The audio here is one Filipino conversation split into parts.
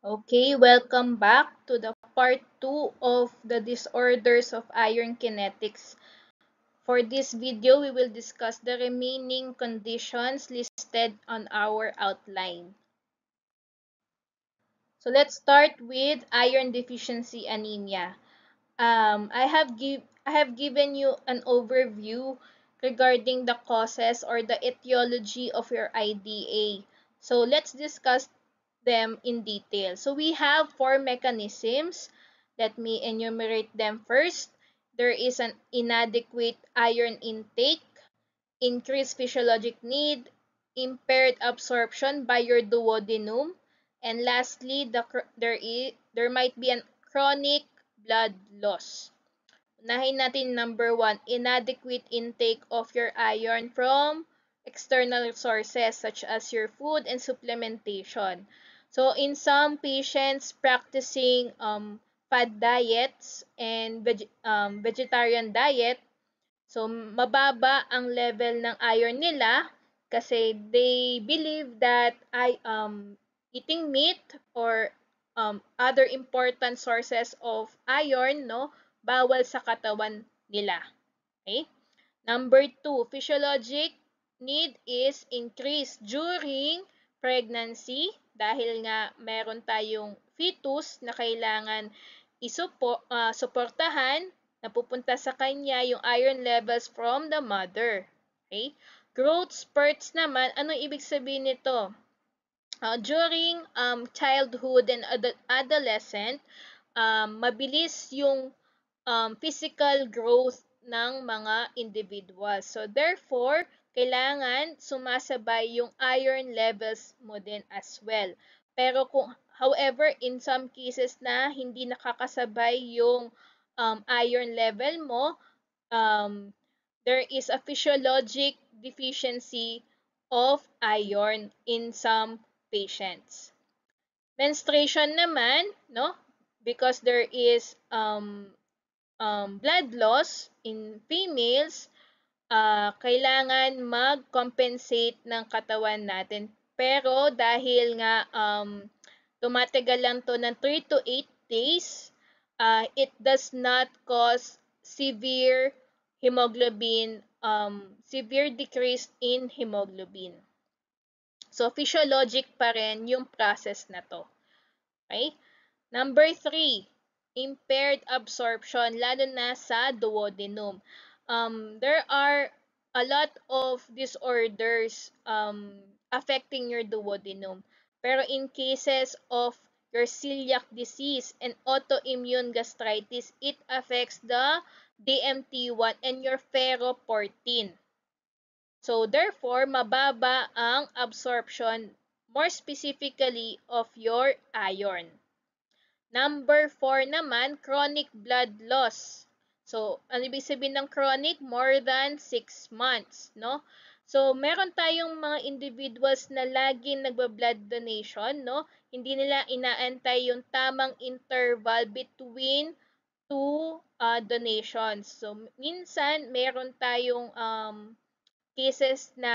Okay, welcome back to the part 2 of the disorders of iron kinetics. For this video, we will discuss the remaining conditions listed on our outline. So let's start with iron deficiency anemia. I have given you an overview regarding the causes or the etiology of your IDA. So let's discuss them in detail. So we have four mechanisms. Let me enumerate them first. There is an inadequate iron intake, increased physiologic need, impaired absorption by your duodenum, and lastly, there might be an chronic blood loss. Unahin natin number 1, inadequate intake of your iron from external sources such as your food and supplementation. So in some patients practicing fad diets and vegetarian diet, so mababa ang level ng iron nila kasi they believe that eating meat or other important sources of iron, no, bawal sa katawan nila. Okay? Number 2, physiologic need is increased during pregnancy dahil nga meron tayong fetus na kailangan suportahan na pupunta sa kanya yung iron levels from the mother. Okay? Growth spurts naman, anong ibig sabihin nito? During childhood and adolescent, mabilis yung physical growth ng mga individuals. So therefore, kailangan sumasabay yung iron levels mo din as well. Pero however, in some cases na hindi nakakasabay yung iron level mo, there is a physiologic deficiency of iron in some patients. Menstruation naman, no? Because there is blood loss in females, kailangan mag-compensate ng katawan natin. Pero dahil nga tumatagal lang to ng 3 to 8 days, it does not cause severe severe decrease in hemoglobin. So, physiologic pa rin yung process na to. Okay? Number 3, impaired absorption, lalo na sa duodenum. There are a lot of disorders affecting your duodenum. Pero in cases of your celiac disease and autoimmune gastritis, it affects the DMT1 and your ferroportin. So therefore, mababa ang absorption, more specifically of your iron. Number 4 naman, chronic blood loss. So, ano ibig sabihin ng chronic? More than 6 months, no? So, meron tayong mga individuals na laging nagba-blood donation, no? Hindi nila inaantay yung tamang interval between two donations. So, minsan, meron tayong cases na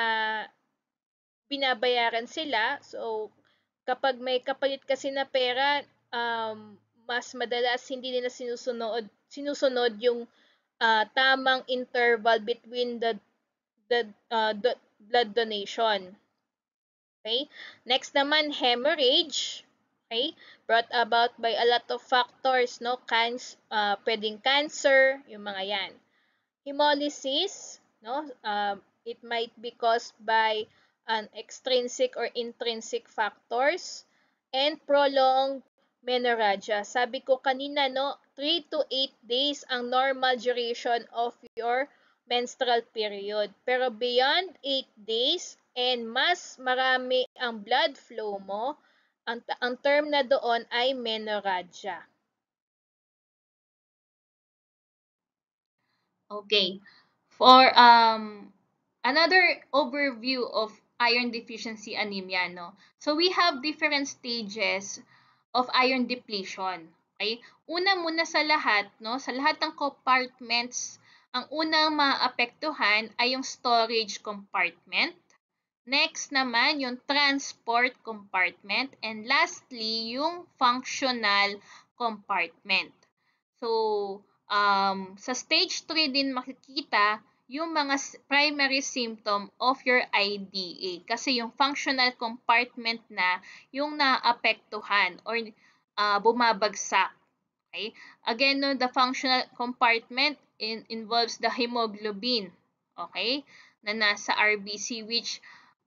binabayaran sila. So, kapag may kapalit kasi na pera, mas madalas hindi nila sinusunod yung tamang interval between the blood donation. Okay? Next naman, hemorrhage. Okay? Brought about by a lot of factors, no? Pwedeng cancer, yung mga yan. Hemolysis, no? It might be caused by an extrinsic or intrinsic factors, and prolonged menorrhagia. Sabi ko kanina, no, 3 to 8 days ang normal duration of your menstrual period. Pero beyond 8 days and mas marami ang blood flow mo, ang term na doon ay menorrhagia. Okay. For another overview of iron deficiency anemia, no? So we have different stages of iron depletion. Okay? Una muna sa lahat, no? Sa lahat ng compartments, ang unang maapektuhan ay yung storage compartment. Next naman, yung transport compartment. And lastly, yung functional compartment. So, sa stage 3 din makikita yung mga primary symptom of your IDA. Kasi yung functional compartment na yung naapektuhan or bumabagsak. Okay? Again, no, the functional compartment involves the hemoglobin. Okay? Na nasa RBC, which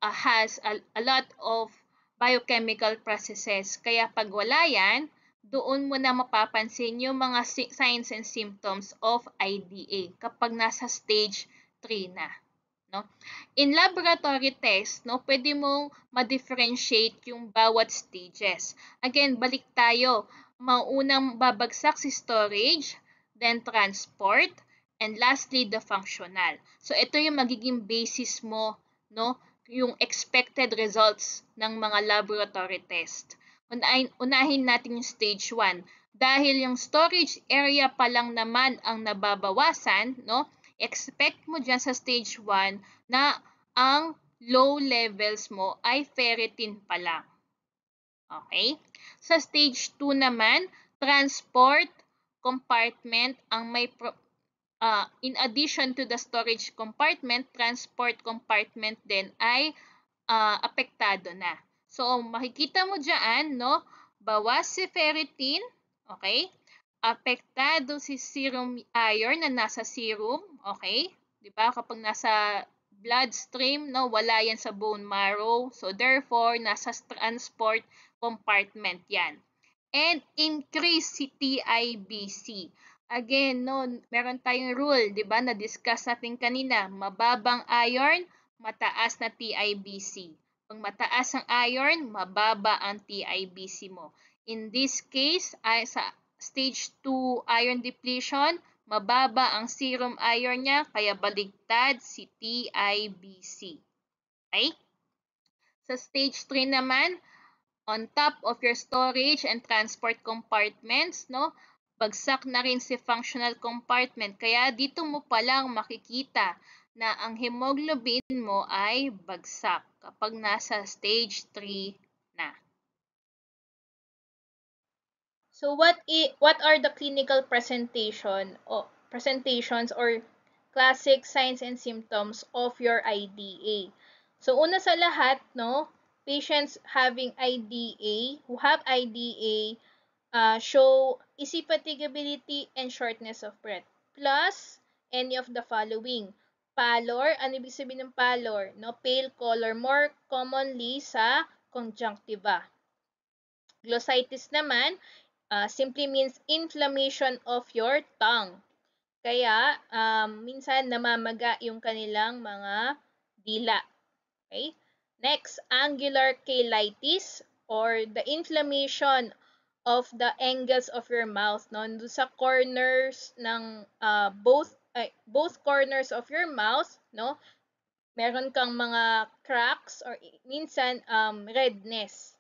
has a lot of biochemical processes. Kaya pag wala yan, doon mo na mapapansin yung mga signs and symptoms of IDA kapag nasa stage 3 na. No? In laboratory test, no, pwede mong ma-differentiate yung bawat stages. Again, balik tayo. Maunang babagsak si storage, then transport, and lastly, the functional. So, ito yung magiging basis mo, no, yung expected results ng mga laboratory test. Unahin natin yung stage 1. Dahil yung storage area pa lang naman ang nababawasan, no, expect mo dyan sa stage 1 na ang low levels mo ay ferritin pa lang. Okay? Sa stage 2 naman, transport compartment ang may in addition to the storage compartment, transport compartment din ay apektado na. So, makikita mo dyan, no? Bawas si ferritin, okay? Apektado si serum iron na nasa serum, okay? 'Di ba? Kapag nasa bloodstream, no, wala yan sa bone marrow. So, therefore, nasa transport compartment yan. And increase si TIBC. Again, no, meron tayong rule, 'di ba? Na-discuss natin kanina, mababang iron, mataas na TIBC. Pag mataas ang iron, mababa ang TIBC mo. In this case, ay sa stage 2 iron depletion, mababa ang serum iron niya, kaya baligtad si TIBC. Okay? Sa stage 3 naman, on top of your storage and transport compartments, no? Bagsak na rin si functional compartment. Kaya dito mo palang makikita na ang hemoglobin mo ay bagsak kapag nasa stage 3 na. So what are the clinical presentations or classic signs and symptoms of your IDA? So una sa lahat, no, patients having IDA who have IDA show easy fatigability and shortness of breath plus any of the following. Pallor, ano ibig sabihin ng pallor? No, pale color, more commonly sa conjunctiva. Glossitis naman simply means inflammation of your tongue. Kaya, minsan namamaga yung kanilang mga dila. Okay? Next, angular cheilitis or the inflammation of the angles of your mouth, no? Doon sa corners ng both corners of your mouth, no? Meron kang mga cracks or minsan redness.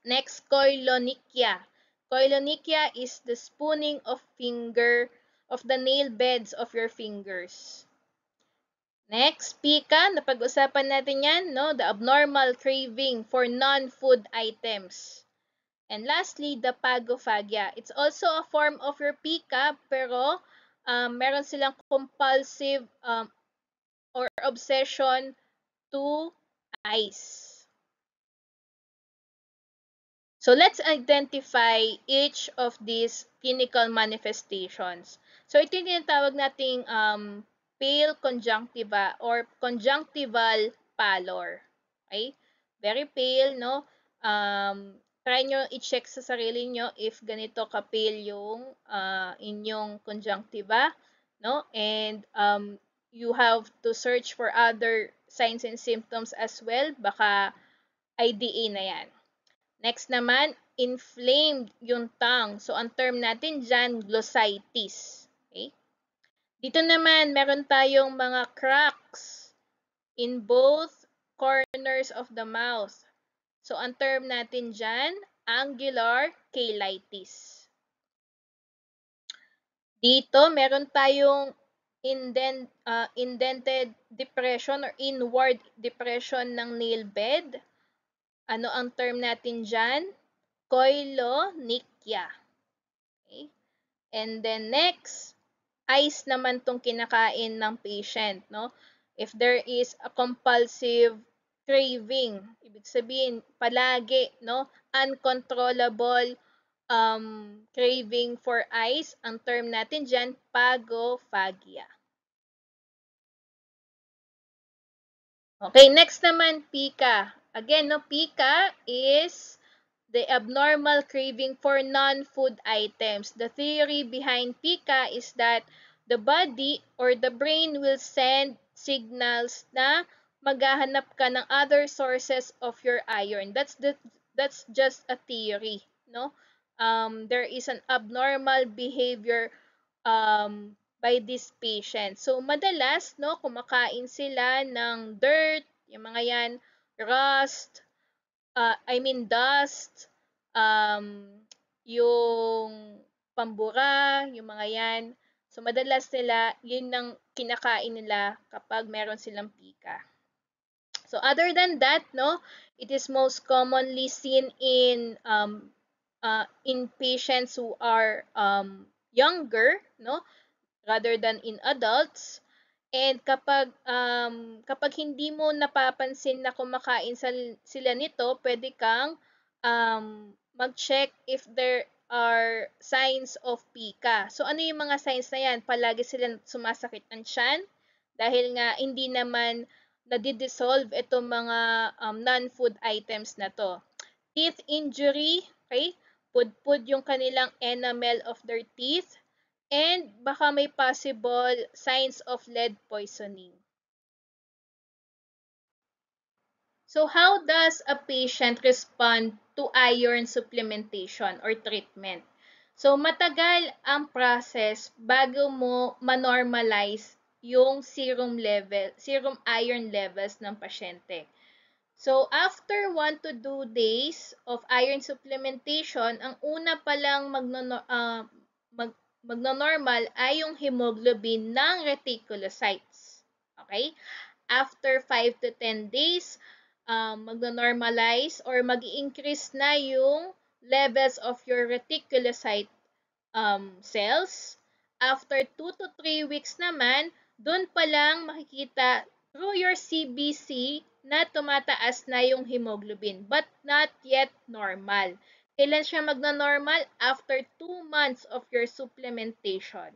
Next, koilonychia. Koilonychia is the spooning of the nail beds of your fingers. Next, pika, napag-usapan natin yan, no? The abnormal craving for non-food items. And lastly, the pagophagia. It's also a form of your pika, pero meron silang compulsive or obsession to ice. So let's identify each of these clinical manifestations. So ito yung tinatawag nating pale conjunctiva or conjunctival pallor. Okay? Very pale, no? Try nyo i-check sa sarili nyo if ganito ka-pale yung inyong conjunctiva, no? And you have to search for other signs and symptoms as well. Baka IDA na yan. Next naman, inflamed yung tongue. So, ang term natin dyan, glossitis. Okay? Dito naman, meron tayong mga cracks in both corners of the mouth. So, ang term natin dyan, angular cheilitis. Dito, meron tayong indented depression or inward depression ng nail bed. Ano ang term natin dyan? Koilonychia. Okay? And then next, ice naman tong kinakain ng patient, no? If there is a compulsive craving, ibig sabihin palagi, no? Uncontrollable craving for ice, ang term natin dyan, pagophagia. Okay, next naman, pica. Again, no, pica is the abnormal craving for non-food items. The theory behind pica is that the body or the brain will send signals na maghahanap ka ng other sources of your iron. That's just a theory, no? There is an abnormal behavior by this patient. So madalas, no, kumakain sila ng dirt, yung mga yan, rust, dust, um, yung pambura, yung mga yan. So, madalas nila, yun ang kinakain nila kapag meron silang pika. So, other than that, no, it is most commonly seen in patients who are younger, no, rather than in adults. And kapag hindi mo napapansin na kumakain sila nito, pwede kang mag-check if there are signs of pika. So ano yung mga signs na yan? Palagi silang sumasakit ang tiyan dahil nga hindi naman nadi-dissolve itong mga non-food items na to. Teeth injury, okay? Pudpud yung kanilang enamel of their teeth. And baka may possible signs of lead poisoning. So how does a patient respond to iron supplementation or treatment? So matagal ang process bago mo ma-normalize yung serum iron levels ng pasyente. So after 1 to 2 days of iron supplementation, ang una pa lang magno-normal ay yung hemoglobin ng reticulocytes. Okay? After 5 to 10 days, magno-normalize or mag-increase na yung levels of your reticulocyte cells. After 2 to 3 weeks naman, doon pa lang makikita through your CBC na tumataas na yung hemoglobin but not yet normal. Kailan siya magno-normal? After 2 months of your supplementation.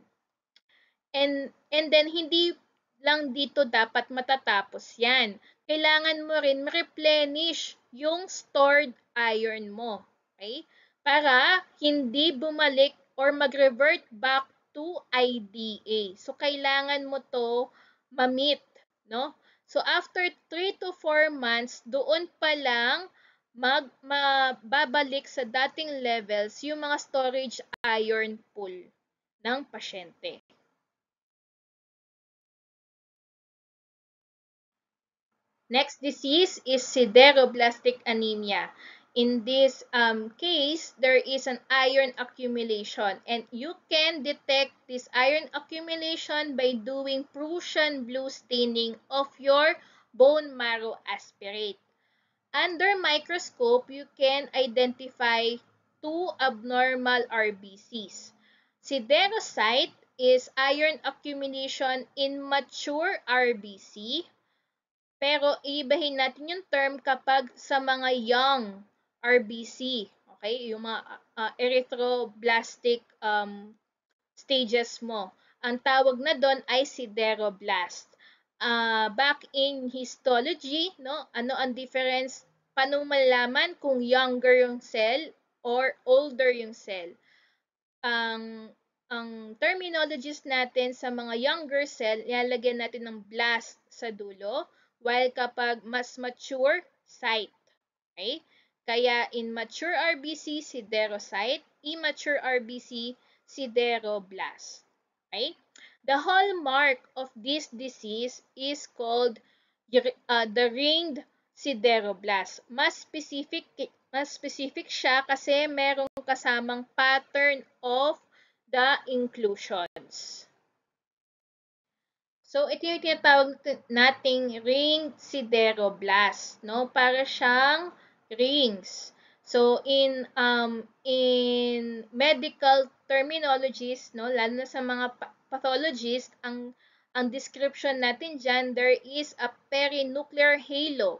And then hindi lang dito dapat matatapos yan. Kailangan mo rin ma-replenish yung stored iron mo. Okay? Para hindi bumalik or mag-revert back to IDA. So, kailangan mo to ma-meet. No? So, after 3 to 4 months, doon pa lang mababalik sa dating levels yung mga storage iron pool ng pasyente. Next disease is sideroblastic anemia. In this case, there is an iron accumulation and you can detect this iron accumulation by doing Prussian blue staining of your bone marrow aspirate. Under microscope, you can identify two abnormal RBCs. Siderocyte is iron accumulation in mature RBC. Pero iibahin natin yung term kapag sa mga young RBC, okay? Yung mga erythroblastic stages mo. Ang tawag na doon ay sideroblast. Back in histology, no? Ano ang difference? Paano malaman kung younger yung cell or older yung cell? Ang terminologies natin sa mga younger cell, ilalagyan natin ng blast sa dulo, while kapag mas mature, cyte. Okay? Kaya in mature RBC, siderocyte, immature RBC, sideroblast. Okay? The hallmark of this disease is called the ringed sideroblast. Mas specific siya kasi merong kasamang pattern of the inclusions. So, ito yung tinatawag nating ring sideroblast, no? Para siyang rings. So, in medical terminologies, no, lalo na sa mga pathologist, ang description natin diyan, there is a perinuclear halo.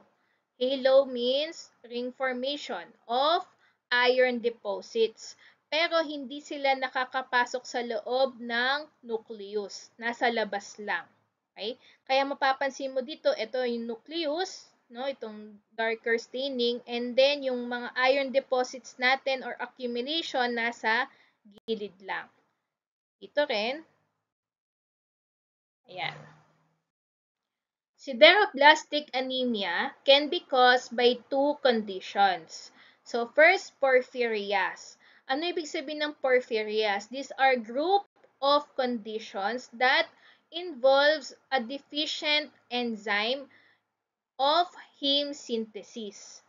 Halo means ring formation of iron deposits. Pero hindi sila nakakapasok sa loob ng nucleus. Nasa labas lang. Okay? Kaya mapapansin mo dito, ito yung nucleus, no, itong darker staining, and then yung mga iron deposits natin or accumulation nasa gilid lang. Ito rin. Ayan. Sideroblastic anemia can be caused by two conditions. So, first, porphyrias. Ano ibig sabihin ng porphyrias? These are group of conditions that involves a deficient enzyme of heme synthesis.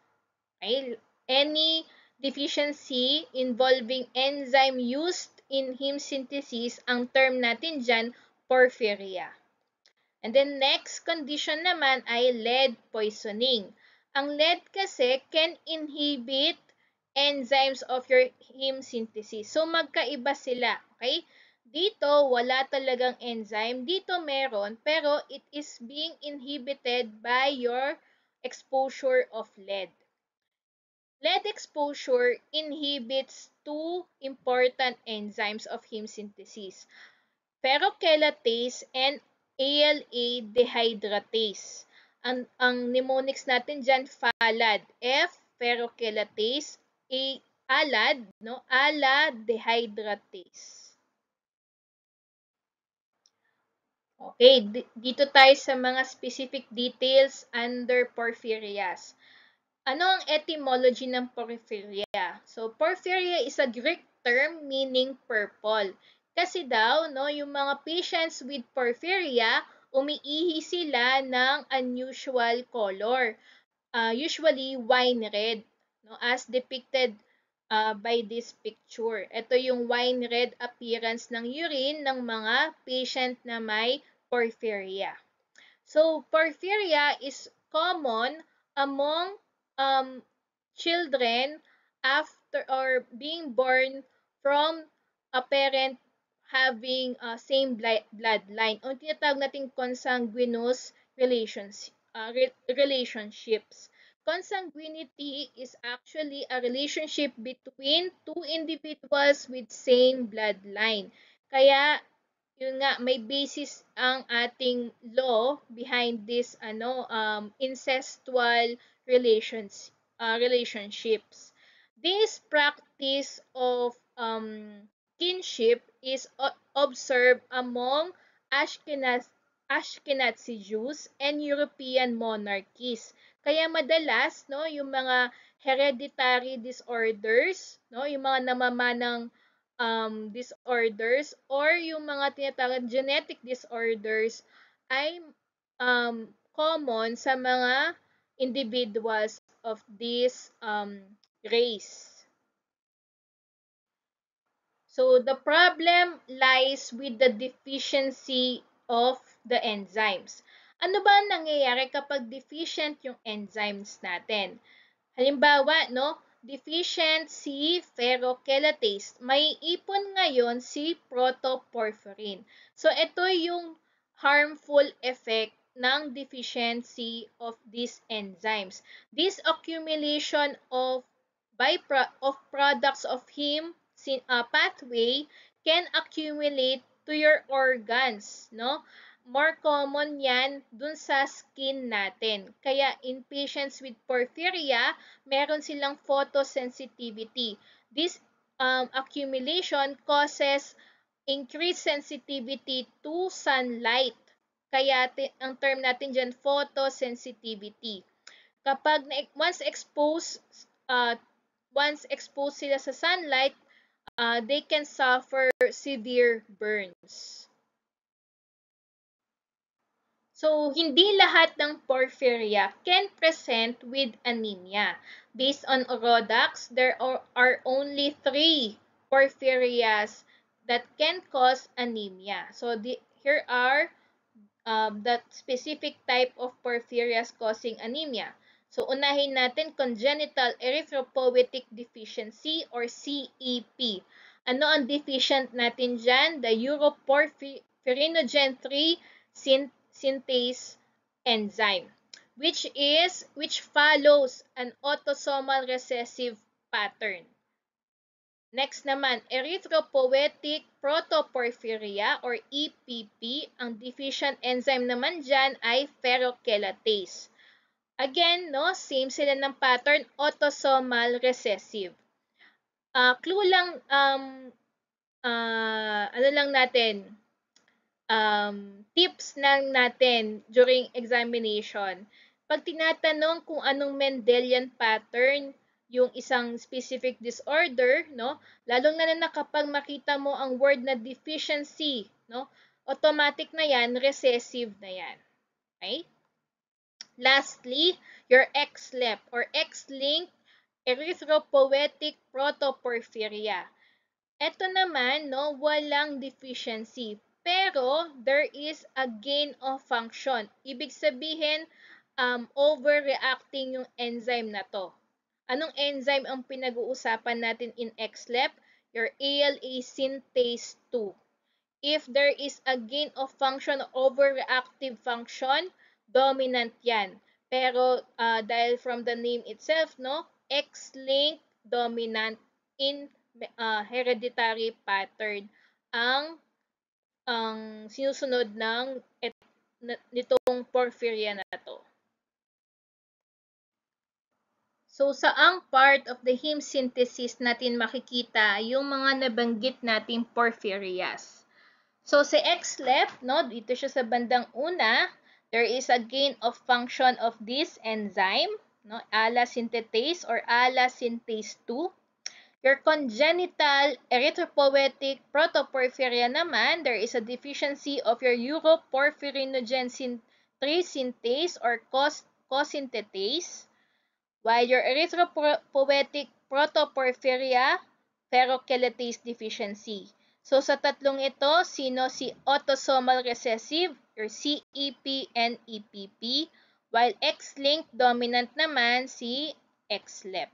Okay? Any deficiency involving enzyme used in heme synthesis, ang term natin dyan, porphyria. And then next condition naman ay lead poisoning. Ang lead kasi can inhibit enzymes of your heme synthesis. So magkaiba sila, okay? Dito wala talagang enzyme, dito meron, pero it is being inhibited by your exposure of lead. Lead exposure inhibits two important enzymes of heme synthesis, ferrochelatase and ALA dehydratase. Ang mnemonics natin dyan, FALAD. F, ferrochelatase, A, ALAD, no? ALA dehydratase. Okay, dito tayo sa mga specific details under porphyrias. Ano ang etymology ng porphyria? So, porphyria is a Greek term meaning purple. Kasi daw, no, yung mga patients with porphyria, umiihi sila ng unusual color. Usually wine red, no, as depicted by this picture. Ito yung wine red appearance ng urine ng mga patient na may porphyria. So, porphyria is common among children after or being born from a parent having same bloodline. O tinatawag natin consanguineous relationships. Consanguinity is actually a relationship between two individuals with same bloodline. Kaya yun nga, may basis ang ating law behind this incestual relationships. This practice of kinship is observed among Ashkenazi Jews and European monarchies. Kaya madalas, no, yung mga hereditary disorders, no, yung mga namamanang disorders or yung mga tinatawag genetic disorders ay common sa mga individuals of this race. So the problem lies with the deficiency of the enzymes. Ano ba ang nangyayari kapag deficient yung enzymes natin? Halimbawa, no, deficient si ferrochelatase. May ipon ngayon si protoporphyrin. So, ito yung harmful effect ng deficiency of these enzymes. This accumulation of products of heme pathway can accumulate to your organs, no? More common yan dun sa skin natin. Kaya in patients with porphyria, meron silang photosensitivity. This accumulation causes increased sensitivity to sunlight. Kaya ang term natin dyan, photosensitivity. Kapag uh, once exposed sila sa sunlight, they can suffer severe burns. So, hindi lahat ng porphyria can present with anemia. Based on Orodax, there are only 3 porphyrias that can cause anemia. So, here are that specific type of porphyrias causing anemia. So, unahin natin congenital erythropoietic deficiency or CEP. Ano ang deficient natin dyan? The uroporphyrinogen 3 synthase enzyme, which follows an autosomal recessive pattern. Next naman, erythropoietic protoporphyria or EPP. Ang deficient enzyme naman dyan ay ferrochelatase. Again, no, same sila ng pattern, autosomal recessive. Clue lang, ano lang natin, tips lang natin during examination. Pag tinatanong kung anong Mendelian pattern yung isang specific disorder, no? Lalong na kapag makita mo ang word na deficiency, no? Automatic na yan, recessive na yan. Okay? Lastly, your XLEP or X-linked erythropoietic protoporphyria. Ito naman, no, walang deficiency. Pero, there is a gain of function. Ibig sabihin, overreacting yung enzyme na to. Anong enzyme ang pinag-uusapan natin in XLEP? Your ALA synthase 2. If there is a gain of function, overreactive function, dominant yan. Pero, dahil from the name itself, no, X-linked dominant in hereditary pattern ang sinusunod ng nitong porphyria na to. So, saang part of the heme synthesis natin makikita yung mga nabanggit nating porphyrias? So, sa XLEP, no, dito siya sa bandang una, there is a gain of function of this enzyme, no, ALA synthetase or ALA synthase 2. Your congenital erythropoietic protoporphyria naman, there is a deficiency of your uroporphyrinogen 3 synthase or cosynthetase. While your erythropoietic protoporphyria, ferrochelatase deficiency. So sa tatlong ito, sino si autosomal recessive, your CEP and EPP, while X-linked dominant naman si XLEP.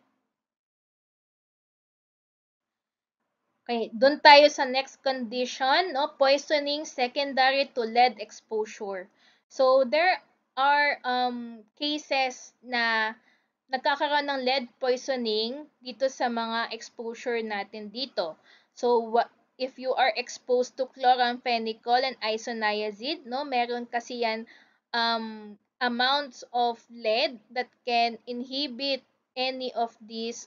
Okay, doon tayo sa next condition, no? Poisoning secondary to lead exposure. So, there are cases na nagkakaroon ng lead poisoning dito sa mga exposure natin dito. So, if you are exposed to chloramphenicol and isoniazid, no? Meron kasi yan amounts of lead that can inhibit any of these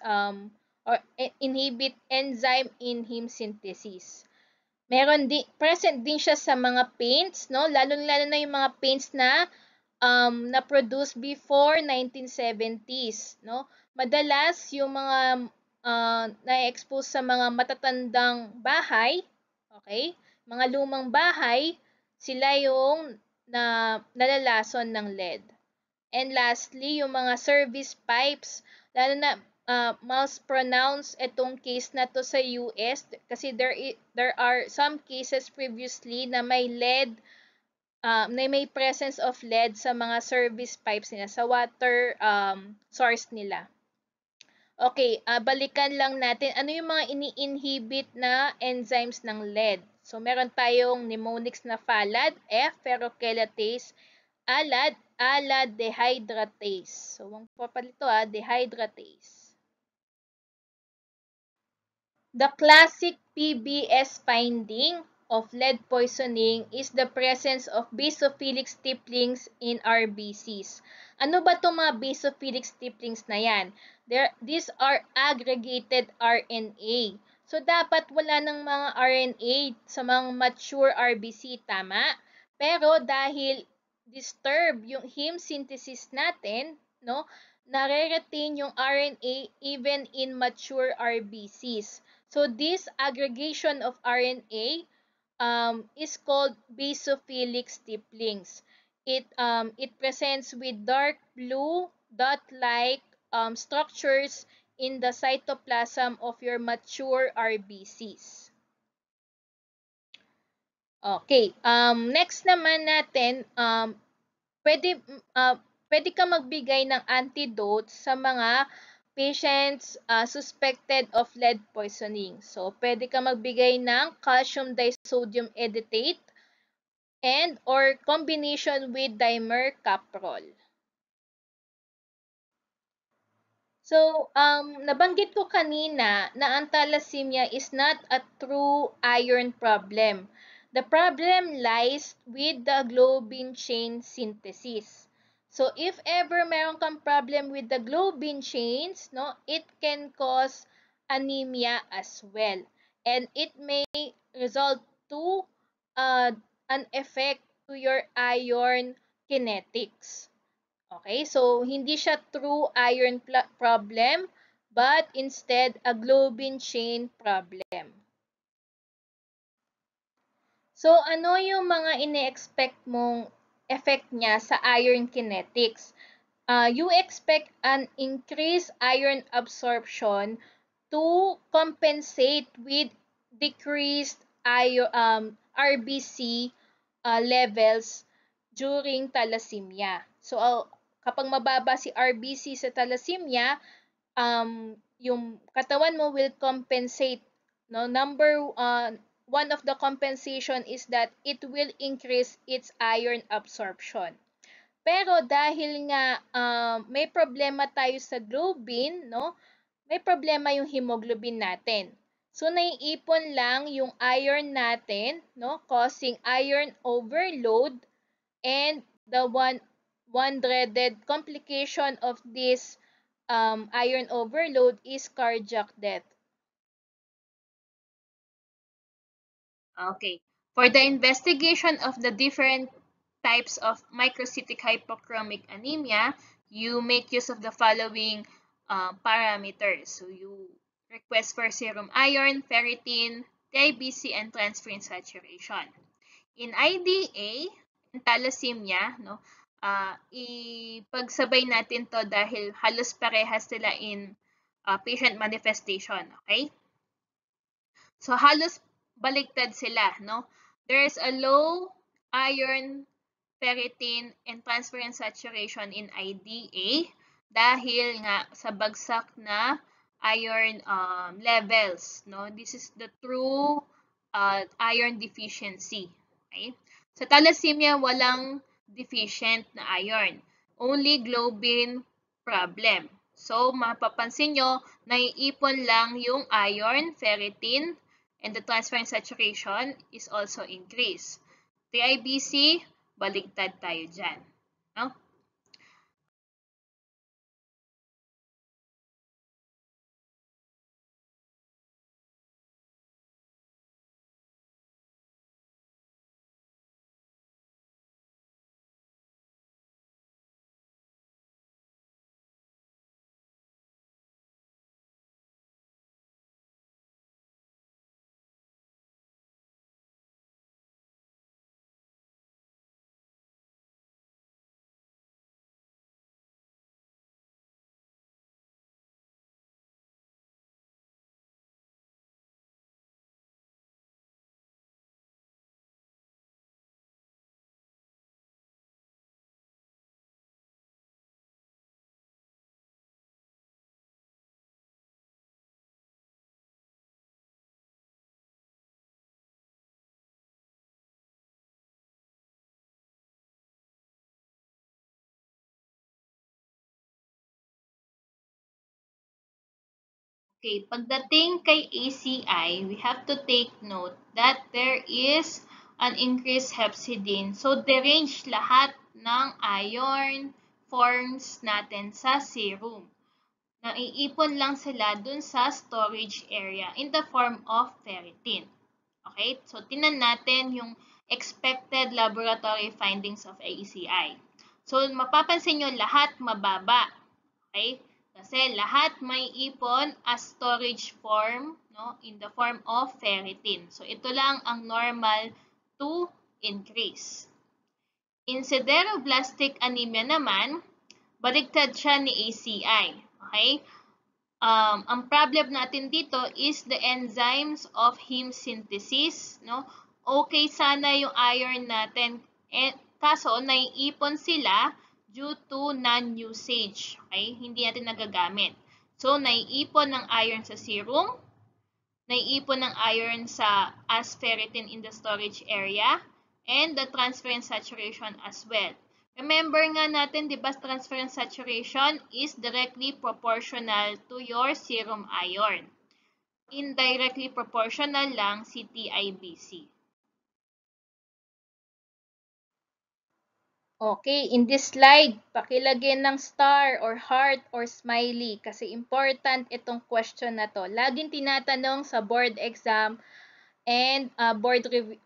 or inhibit enzyme in heme synthesis. Present din siya sa mga paints, no? Lalo-lalo na yung mga paints na na-produce before 1970s, no? Madalas yung mga na-expose sa mga matatandang bahay, okay? Mga lumang bahay, sila yung nalalason ng lead. And lastly, yung mga service pipes, lalo na mas pronounced itong case na to sa US kasi there are some cases previously na may lead, na may presence of lead sa mga service pipes nila, sa water source nila. Okay, balikan lang natin ano yung mga ini-inhibit na enzymes ng lead. So, meron tayong mnemonics na phalad, F, ferrochelatase, ALA dehydratase. So, ang papalito dehydratase. The classic PBS finding of lead poisoning is the presence of basophilic stipplings in RBCs. Ano ba itong mga basophilic stipplings na yan? These are aggregated RNA. So, dapat wala ng mga RNA sa mga mature RBC, tama? Pero dahil disturb yung heme synthesis natin, no, nare-retain yung RNA even in mature RBCs. So this aggregation of RNA is called basophilic stipplings. It presents with dark blue dot-like structures in the cytoplasm of your mature RBCs. Okay, next naman natin, pwede, pwede ka magbigay ng antidote sa mga patients suspected of lead poisoning. So, pwede ka magbigay ng calcium disodium edetate and or combination with dimercaprol. So, nabanggit ko kanina na ang thalassemia is not a true iron problem. The problem lies with the globin chain synthesis. So, if ever meron kang problem with the globin chains, no, it can cause anemia as well. And it may result to uh, an effect to your iron kinetics. Okay, so hindi siya true iron problem, but instead a globin chain problem. So ano yung mga ine-expect mong effect niya sa iron kinetics? You expect an increased iron absorption to compensate with decreased RBC levels during thalassemia. So, kapag mababa si RBC sa thalassemia, yung katawan mo will compensate. No? One of the compensation is that it will increase its iron absorption. Pero dahil nga may problema tayo sa globin, no? May problema yung hemoglobin natin. So naiipon lang yung iron natin, no? Causing iron overload, and the one dreaded complication of this iron overload is cardiac death. Okay. For the investigation of the different types of microcytic hypochromic anemia, you make use of the following parameters. So you request for serum iron, ferritin, TIBC, and transferrin saturation. In IDA, in thalassemia, no, ipagsabay natin to dahil halos parehas sila in patient manifestation. Okay? So halos baliktad sila, no? There's a low iron, ferritin, and transferrin saturation in IDA dahil nga sa bagsak na iron levels, no? This is the true iron deficiency. Okay? Sa thalassemia, walang deficient na iron. Only globin problem. So, mapapansin nyo, naiipon lang yung iron, ferritin, and the transferrin saturation is also increased. TIBC, baligtad tayo dyan. No? Okay, pagdating kay ACI, we have to take note that there is an increased hepcidin. So, derange lahat ng iron forms natin sa serum. Naiipon lang sila dun sa storage area in the form of ferritin. Okay, so tinan natin yung expected laboratory findings of ACI. So, mapapansin nyo lahat mababa. Okay? Kasi lahat may ipon as storage form, no, in the form of ferritin. So ito lang ang normal to increase. In sideroblastic anemia naman, baliktad siya ni ACI. Okay? Ang problem natin dito is the enzymes of heme synthesis, no, okay sana yung iron natin. Kaso, naiipon sila due to non-usage. Okay? Hindi natin nagagamit. So, naiipon ng iron sa serum, naiipon ng iron sa as ferritin in the storage area, and the transferrin saturation as well. Remember nga natin, di ba, transferrin saturation is directly proportional to your serum iron. Indirectly proportional lang si TIBC. Okay, in this slide, pakilagyan ng star or heart or smiley kasi important itong question na to. Laging tinatanong sa board exam and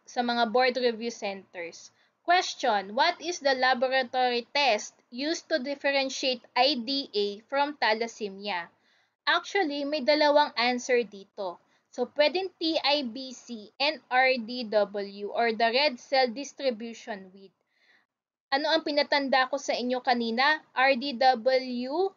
sa mga board review centers. Question, what is the laboratory test used to differentiate IDA from thalassemia? Actually, may dalawang answer dito. So, pwedeng TIBC and RDW or the red cell distribution width. Ano ang pinatanda ko sa inyo kanina? RDW,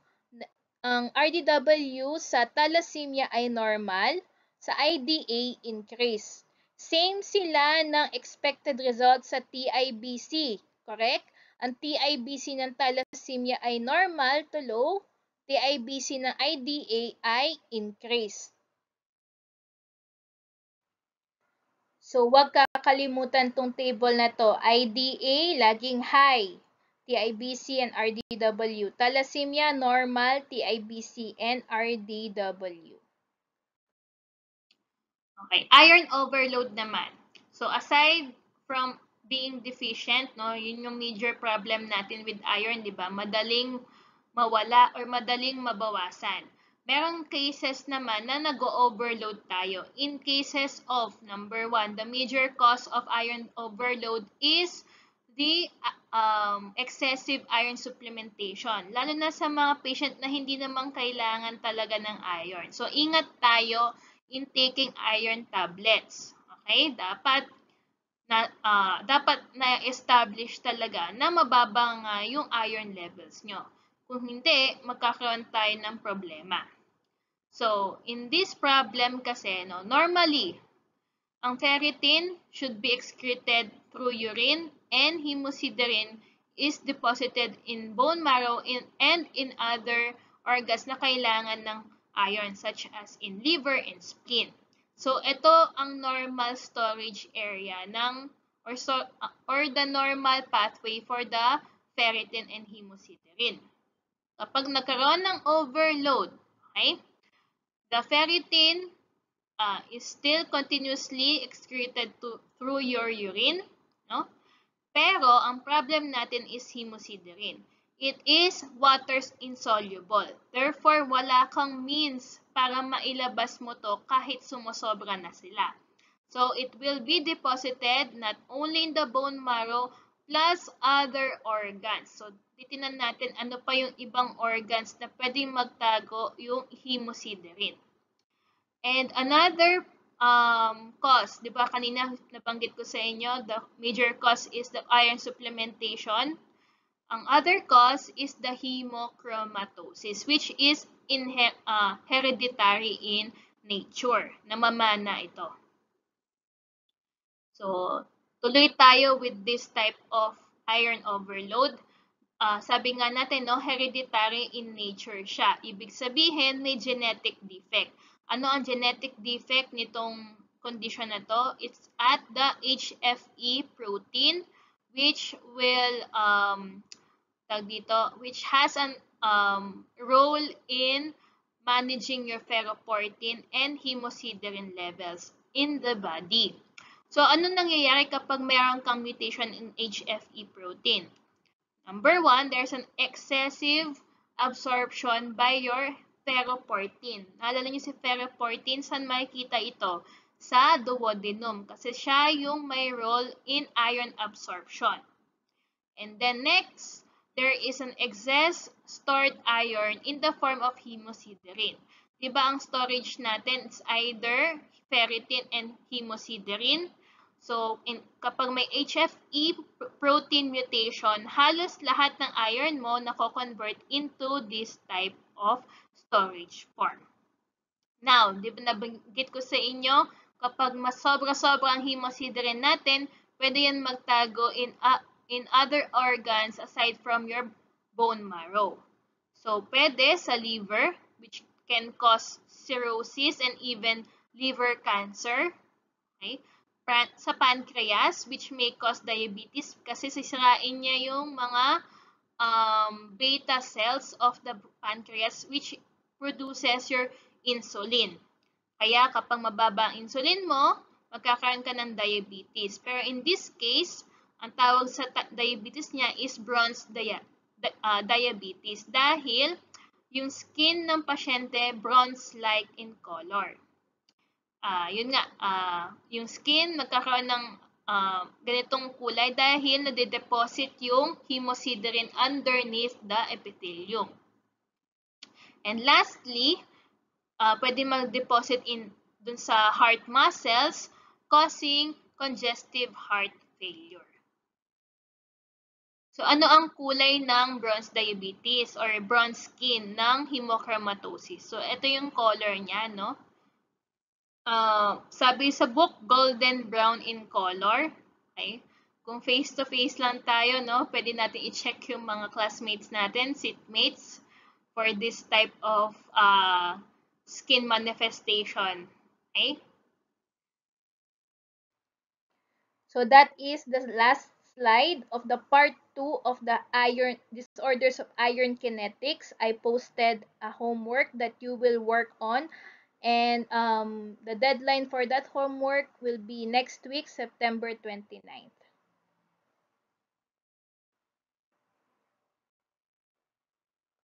ang RDW sa thalassemia ay normal, sa IDA increase. Same sila ng expected result sa TIBC, correct? Ang TIBC ng thalassemia ay normal to low, TIBC ng IDA ay increase. So, huwag kakalimutan tong table na to. IDA, laging high. TIBC and RDW. Thalassemia, normal. TIBC and RDW. Okay, iron overload naman. So, aside from being deficient, no, yun yung major problem natin with iron, di ba? Madaling mawala or madaling mabawasan. Merong cases naman na nag-overload tayo. In cases of, number 1, the major cause of iron overload is the excessive iron supplementation. Lalo na sa mga patient na hindi naman kailangan talaga ng iron. So, ingat tayo in taking iron tablets. Okay? Dapat na-establish talaga na mababa nga yung iron levels nyo. Kung hindi, magkakaroon tayo ng problema. So, in this problem kasi, no, normally, ang ferritin should be excreted through urine and hemosiderin is deposited in bone marrow and in other organs na kailangan ng iron such as in liver and spleen. So, ito ang normal storage area ng or the normal pathway for the ferritin and hemosiderin. Kapag nagkaroon ng overload, okay, the ferritin is still continuously excreted through your urine, no? Pero ang problem natin is hemosiderin. It is water insoluble. Therefore, wala kang means para mailabas mo to kahit sumusobra na sila. So, it will be deposited not only in the bone marrow plus other organs. So, titinan natin ano pa yung ibang organs na pwedeng magtago yung hemosiderin. And another cause, di ba kanina nabanggit ko sa inyo, the major cause is the iron supplementation. Ang other cause is the hemochromatosis, which is hereditary in nature. Namamana ito. So, tuloy tayo with this type of iron overload. Sabi nga natin, no, hereditary in nature siya. Ibig sabihin, may genetic defect. Ano ang genetic defect nitong condition na to? It's at the HFE protein which will which has an role in managing your ferroportin and hemosiderin levels in the body. So, ano nangyayari kapag mayroon kang mutation in HFE protein? Number 1, there's an excessive absorption by your ferroportin. Naalala niyo si ferroportin, saan makikita ito? Sa duodenum, kasi siya yung may role in iron absorption. And then next, there is an excess stored iron in the form of hemosiderin. Diba ang storage natin is either ferritin and hemosiderin. So, kapag may HFE protein mutation, halos lahat ng iron mo nako-convert into this type of storage form. Now, di ba nabanggit ko sa inyo, Kapag mas sobra-sobra ang hemosiderin natin, pwede yan magtago in other organs aside from your bone marrow. So, pwede sa liver, which can cause cirrhosis and even liver cancer. Okay? Sa pancreas, which may cause diabetes kasi sisirain niya yung mga beta cells of the pancreas which produces your insulin. Kaya kapag mababa ang insulin mo, magkakaroon ka ng diabetes. Pero in this case, ang tawag sa diabetes niya is diabetes dahil yung skin ng pasyente bronze-like in color. Yun nga, yung skin nagkakaroon ng ganitong kulay dahil nade-deposit yung hemosiderin underneath the epithelium. And lastly, pwede mag-deposit dun sa heart muscles causing congestive heart failure. So, ano ang kulay ng bronze diabetes or bronze skin ng hemochromatosis? So, ito yung color niya, no? Sabi sa book, golden brown in color. Okay? Kung face-to-face lang tayo, no, pwede natin i-check yung mga classmates natin, seatmates, for this type of skin manifestation. Okay? So that is the last slide of the part 2 of the iron disorders of iron kinetics. I posted a homework that you will work on. And the deadline for that homework will be next week, September 29th.